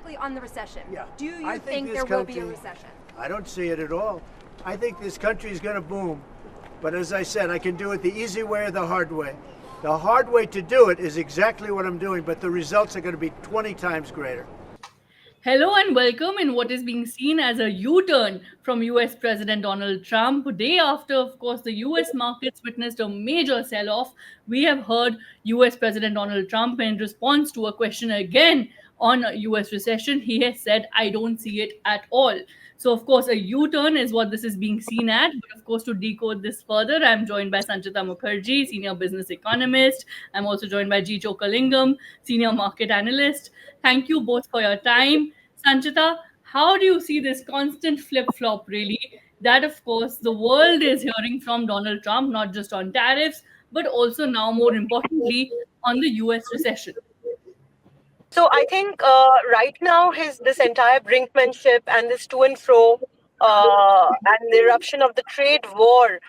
quickly on the recession. Yeah. Do you I think there will be a recession? I don't see it at all. I think this country is going to boom. But as I said, I can do it the easy way or the hard way. The hard way to do it is exactly what I'm doing, but the results are going to be 20 times greater. Hello and welcome in what is being seen as a U-turn from US President Donald Trump. Day after, of course, the US markets witnessed a major sell-off, we have heard US President Donald Trump in response to a question again on US recession. He has said, I don't see it at all. So, of course, a U-turn is what this is being seen at. But, of course, to decode this further, I'm joined by Sanchita Mukherjee, senior business economist. I'm also joined by G. Chokalingam, senior market analyst. Thank you both for your time. Sanchita, how do you see this constant flip-flop, really? That, of course, the world is hearing from Donald Trump, not just on tariffs, but also now, more importantly, on the US recession. So I think right now this entire brinkmanship and this to and fro and the eruption of the trade war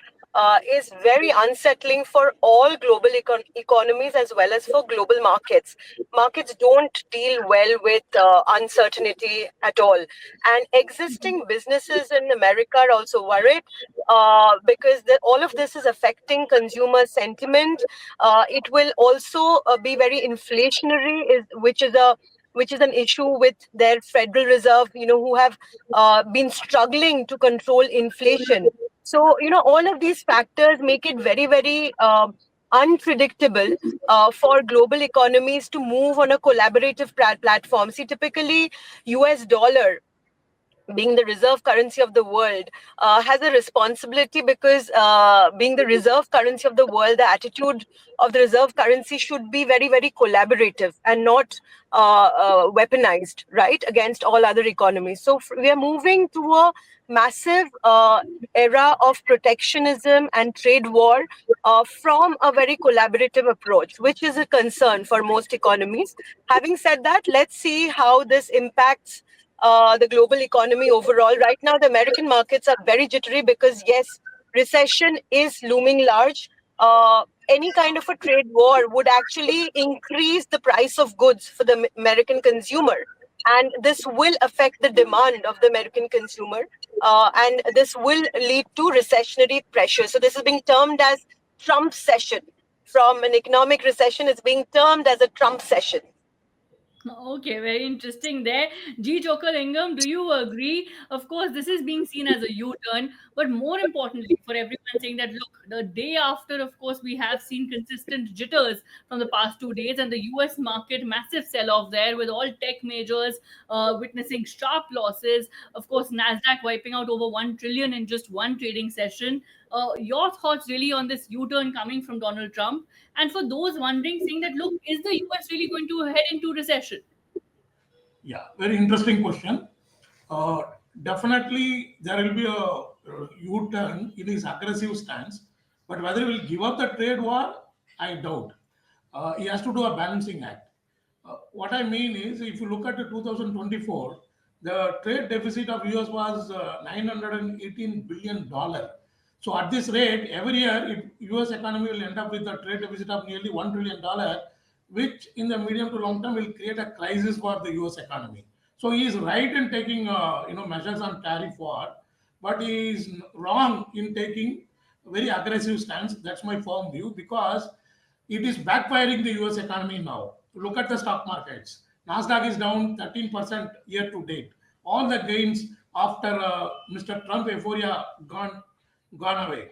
is very unsettling for all global economies as well as for global markets. Markets don't deal well with uncertainty at all. And existing businesses in America are also worried because all of this is affecting consumer sentiment. It will also be very inflationary, which is an issue with their Federal Reserve, who have been struggling to control inflation. So, all of these factors make it very, very unpredictable for global economies to move on a collaborative platform. See, typically, US dollar, being the reserve currency of the world, has a responsibility because being the reserve currency of the world, the attitude of the reserve currency should be very, very collaborative and not weaponized, right, against all other economies. So we are moving to a massive era of protectionism and trade war from a very collaborative approach, which is a concern for most economies. Having said that, let's see how this impacts the global economy overall. Right now, the American markets are very jittery because, yes, recession is looming large. Any kind of a trade war would actually increase the price of goods for the American consumer. And this will affect the demand of the American consumer. And this will lead to recessionary pressure. So this is being termed as Trump session. From an economic recession, it's being termed as a Trump session. Okay, very interesting there. G. Chokalingam, do you agree? Of course, this is being seen as a U-turn, but more importantly, for everyone saying that, look, the day after, of course, we have seen consistent jitters from the past 2 days, and the US market, massive sell-off there with all tech majors witnessing sharp losses. Of course, NASDAQ wiping out over 1 trillion in just one trading session. Your thoughts really on this U-turn coming from Donald Trump? And for those wondering, saying that, look, is the US really going to head into recession? Yeah, very interesting question. Definitely, there will be a U-turn in his aggressive stance, but whether he will give up the trade war, I doubt. He has to do a balancing act. What I mean is, if you look at the 2024, the trade deficit of US was $918 billion. So at this rate, every year, US economy will end up with a trade deficit of nearly $1 trillion, which in the medium to long term will create a crisis for the US economy. So he is right in taking measures on tariff war, but he is wrong in taking a very aggressive stance. That's my firm view, because it is backfiring the US economy now. Look at the stock markets. NASDAQ is down 13% year to date. All the gains after Mr. Trump euphoria gone away.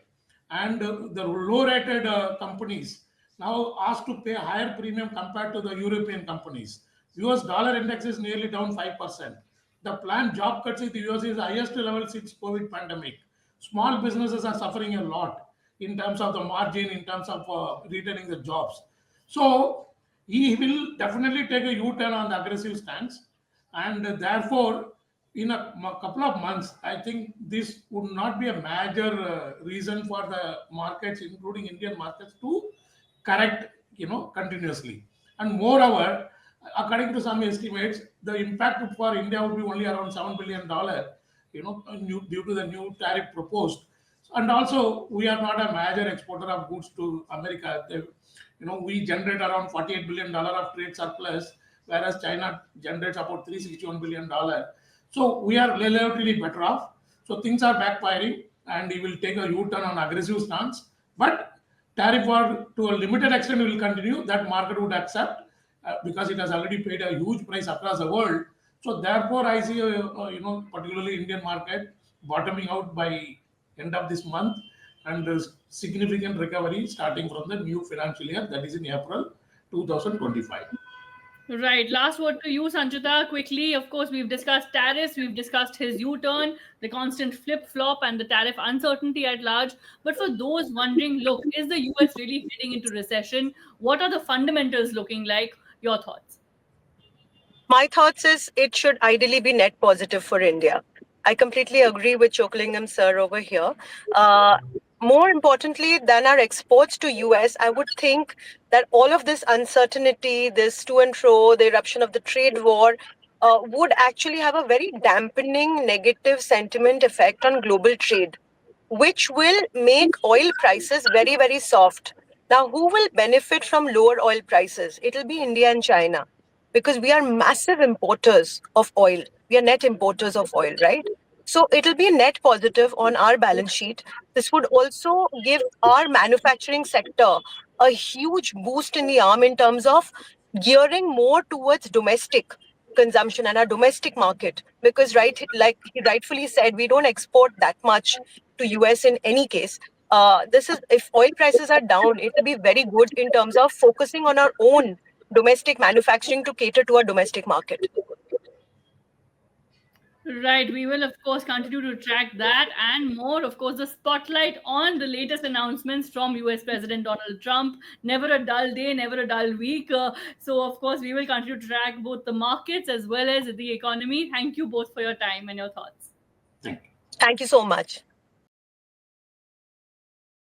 And the low-rated companies now asked to pay higher premium compared to the European companies. US dollar index is nearly down 5%. The planned job cuts in the US is the highest level since COVID pandemic. Small businesses are suffering a lot in terms of the margin, in terms of retaining the jobs. So he will definitely take a U-turn on the aggressive stance. And therefore, in a couple of months, I think this would not be a major reason for the markets, including Indian markets, to correct, continuously. And moreover, according to some estimates, the impact for India would be only around $7 billion, due to the new tariff proposed. And also, we are not a major exporter of goods to America. We generate around $48 billion of trade surplus, whereas China generates about $361 billion. So we are relatively better off. So things are backfiring, and he will take a U-turn on aggressive stance. But tariff war to a limited extent will continue. That market would accept because it has already paid a huge price across the world. So therefore, I see particularly Indian market bottoming out by end of this month, and there's significant recovery starting from the new financial year, that is in April 2025. Right. Last word to you, Sanchita. Quickly, of course, we've discussed tariffs, we've discussed his U-turn, the constant flip-flop, and the tariff uncertainty at large. But for those wondering, look, is the US really heading into recession? What are the fundamentals looking like? Your thoughts? My thoughts is it should ideally be net positive for India. I completely agree with Chokalingam sir over here. More importantly than our exports to US, I would think that all of this uncertainty, this to and fro, the eruption of the trade war, would actually have a very dampening negative sentiment effect on global trade, which will make oil prices very, very soft. Now, who will benefit from lower oil prices? It'll be India and China, because we are massive importers of oil. We are net importers of oil, right? So it'll be net positive on our balance sheet. This would also give our manufacturing sector a huge boost in the arm in terms of gearing more towards domestic consumption and our domestic market, because like he rightfully said, we don't export that much to US in any case. This is, if oil prices are down, it will be very good in terms of focusing on our own domestic manufacturing to cater to our domestic market. Right, we will of course continue to track that and more. Of course, the spotlight on the latest announcements from US President Donald Trump. Never a dull day, never a dull week. So, of course, we will continue to track both the markets as well as the economy. Thank you both for your time and your thoughts. Thank you. Thank you so much.